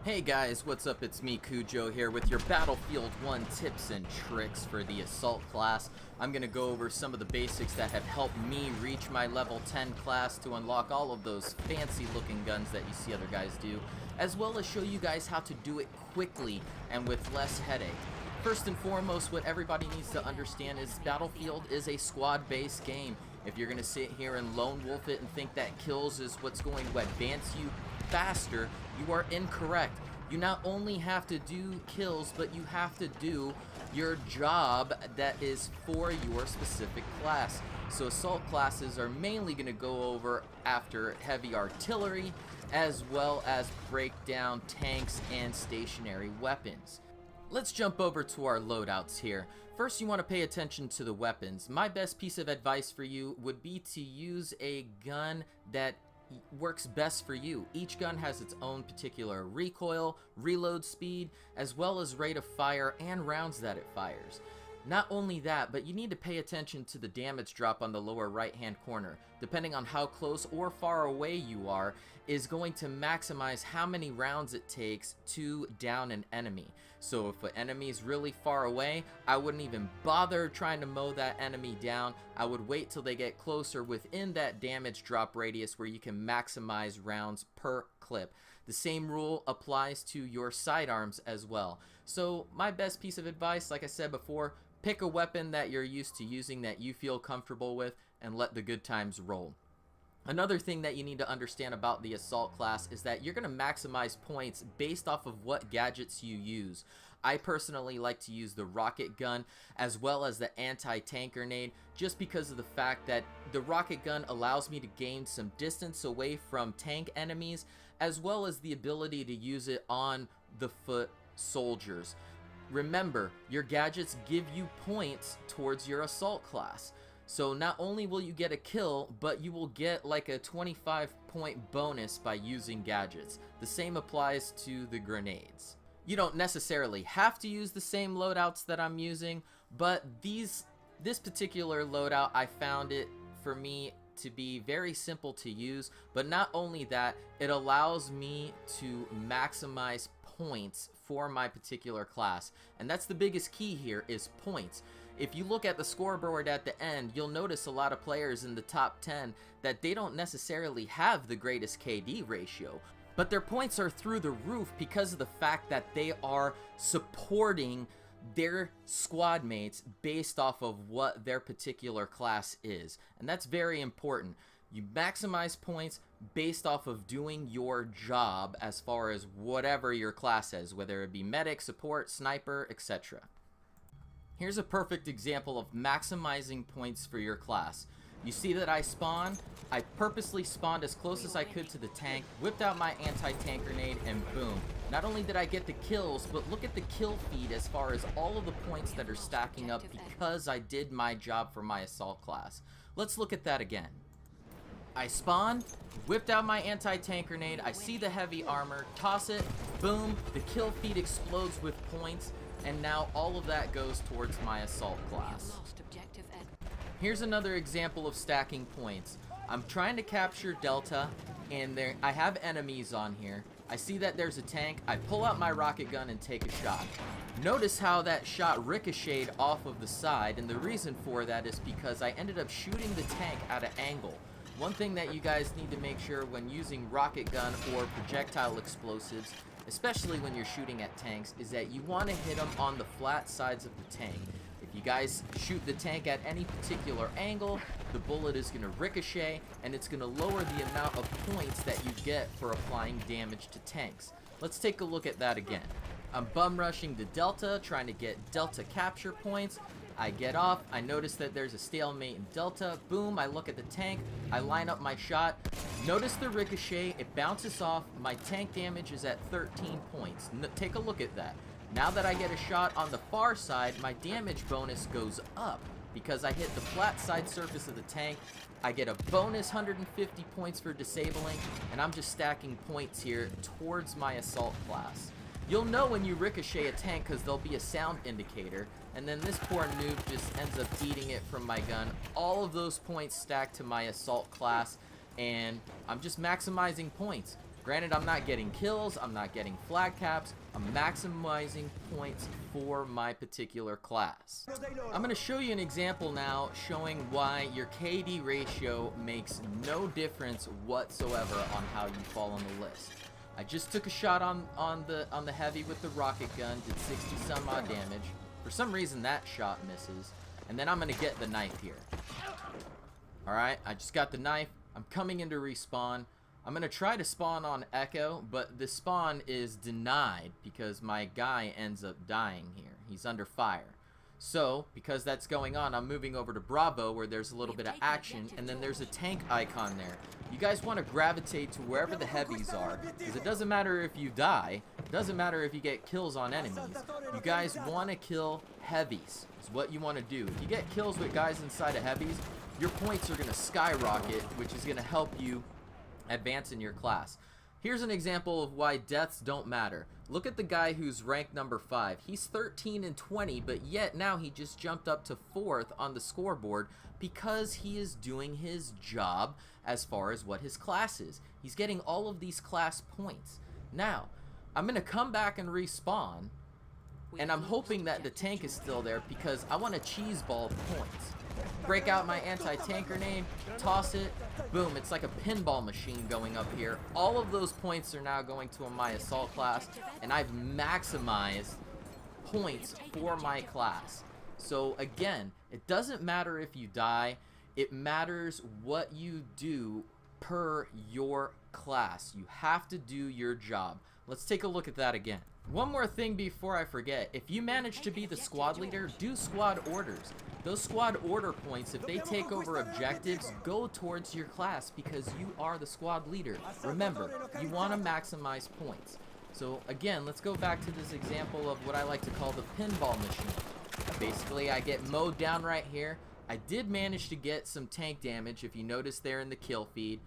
Hey guys, what's up? It's me, Cujo, here with your Battlefield 1 tips and tricks for the Assault class. I'm going to go over some of the basics that have helped me reach my level 10 class to unlock all of those fancy looking guns that you see other guys do, as well as show you guys how to do it quickly and with less headache. First and foremost, what everybody needs to understand is Battlefield is a squad-based game. If you're going to sit here and lone wolf it and think that kills is what's going to advance you faster, you are incorrect. You not only have to do kills, but you have to do your job that is for your specific class. So assault classes are mainly going to go over after heavy artillery, as well as break down tanks and stationary weapons. Let's jump over to our loadouts here. First, you want to pay attention to the weapons. My best piece of advice for you would be to use a gun that works best for you. Each gun has its own particular recoil, reload speed, as well as rate of fire and rounds that it fires. Not only that, but you need to pay attention to the damage drop on the lower right hand corner. Depending on how close or far away you are, is going to maximize how many rounds it takes to down an enemy. So if an enemy is really far away, I wouldn't even bother trying to mow that enemy down. I would wait till they get closer within that damage drop radius where you can maximize rounds per clip. The same rule applies to your sidearms as well. So my best piece of advice, like I said before, pick a weapon that you're used to using that you feel comfortable with and let the good times roll. Another thing that you need to understand about the assault class is that you're going to maximize points based off of what gadgets you use. I personally like to use the rocket gun as well as the anti-tank grenade just because of the fact that the rocket gun allows me to gain some distance away from tank enemies, as well as the ability to use it on the foot soldiers. Remember, your gadgets give you points towards your assault class. So not only will you get a kill, but you will get like a 25-point bonus by using gadgets. The same applies to the grenades. You don't necessarily have to use the same loadouts that I'm using, but this particular loadout, I found it for me to be very simple to use. But not only that, it allows me to maximize points for my particular class, and that's the biggest key here, is points. If you look at the scoreboard at the end, you'll notice a lot of players in the top 10 that they don't necessarily have the greatest KD ratio, but their points are through the roof because of the fact that they are supporting their squad mates based off of what their particular class is, and that's very important. You maximize points based off of doing your job as far as whatever your class is, whether it be medic, support, sniper, etc. Here's a perfect example of maximizing points for your class. You see that I spawned? I purposely spawned as close as I could to the tank, whipped out my anti-tank grenade, and boom. Not only did I get the kills, but look at the kill feed as far as all of the points that are stacking up because I did my job for my assault class. Let's look at that again. I spawned, whipped out my anti-tank grenade, I see the heavy armor, toss it, boom, the kill feed explodes with points, and now all of that goes towards my assault class. Here's another example of stacking points. I'm trying to capture Delta, and I have enemies on here. I see that there's a tank, I pull out my rocket gun and take a shot. Notice how that shot ricocheted off of the side, and the reason for that is because I ended up shooting the tank at an angle. One thing that you guys need to make sure when using rocket gun or projectile explosives, especially when you're shooting at tanks, is that you want to hit them on the flat sides of the tank. If you guys shoot the tank at any particular angle, the bullet is going to ricochet, and it's going to lower the amount of points that you get for applying damage to tanks. Let's take a look at that again. I'm bum rushing the Delta, trying to get Delta capture points. I get off, I notice that there's a stalemate in Delta, boom, I look at the tank, I line up my shot, notice the ricochet, it bounces off, my tank damage is at 13 points. Take a look at that. Now that I get a shot on the far side, my damage bonus goes up because I hit the flat side surface of the tank. I get a bonus 150 points for disabling, and I'm just stacking points here towards my assault class. You'll know when you ricochet a tank because there'll be a sound indicator, and then this poor noob just ends up eating it from my gun. All of those points stack to my assault class, and I'm just maximizing points. Granted, I'm not getting kills, I'm not getting flag caps, I'm maximizing points for my particular class. I'm going to show you an example now showing why your KD ratio makes no difference whatsoever on how you fall on the list. I just took a shot on the heavy with the rocket gun, did 60 some odd damage. For some reason that shot misses, and then I'm going to get the knife here. Alright, I just got the knife, I'm coming into respawn. I'm going to try to spawn on Echo, but the spawn is denied because my guy ends up dying here. He's under fire. So, because that's going on, I'm moving over to Bravo where there's a little bit of action, and then there's a tank icon there. You guys want to gravitate to wherever the heavies are, because it doesn't matter if you die, it doesn't matter if you get kills on enemies. You guys want to kill heavies, is what you want to do. If you get kills with guys inside of heavies, your points are going to skyrocket, which is going to help you advance in your class. Here's an example of why deaths don't matter. Look at the guy who's ranked number 5. He's 13 and 20, but yet now he just jumped up to 4th on the scoreboard because he is doing his job as far as what his class is. He's getting all of these class points. Now, I'm going to come back and respawn, and I'm hoping that the tank is still there because I want to cheese ball points. Break out my anti-tank grenade, toss it, boom, it's like a pinball machine going up here. All of those points are now going to my assault class, and I've maximized points for my class. So again, it doesn't matter if you die, it matters what you do per your class. You have to do your job. Let's take a look at that again. One more thing before I forget. If you manage to be the squad leader, do squad orders. Those squad order points, if they take over objectives, go towards your class because you are the squad leader. Remember, you want to maximize points. So again, let's go back to this example of what I like to call the pinball machine. Basically, I get mowed down right here. I did manage to get some tank damage, if you notice there in the kill feed.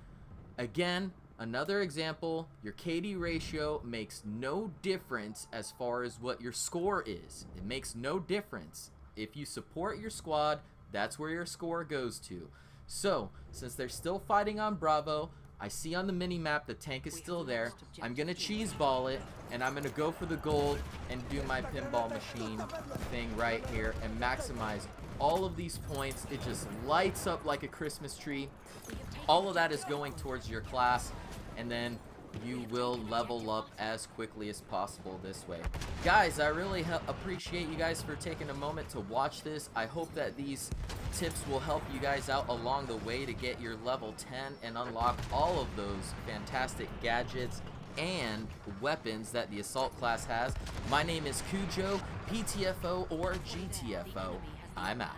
Again, another example, your KD ratio makes no difference as far as what your score is. It makes no difference. If you support your squad, that's where your score goes to. So, since they're still fighting on Bravo, I see on the mini-map the tank is still there. I'm going to cheese ball it, and I'm going to go for the gold and do my pinball machine thing right here and maximize all of these points. It just lights up like a Christmas tree. All of that is going towards your class, and then you will level up as quickly as possible this way. Guys, I really appreciate you guys for taking a moment to watch this. I hope that these tips will help you guys out along the way to get your level 10 and unlock all of those fantastic gadgets and weapons that the assault class has. My name is Cujo, PTFO or GTFO. I'm out.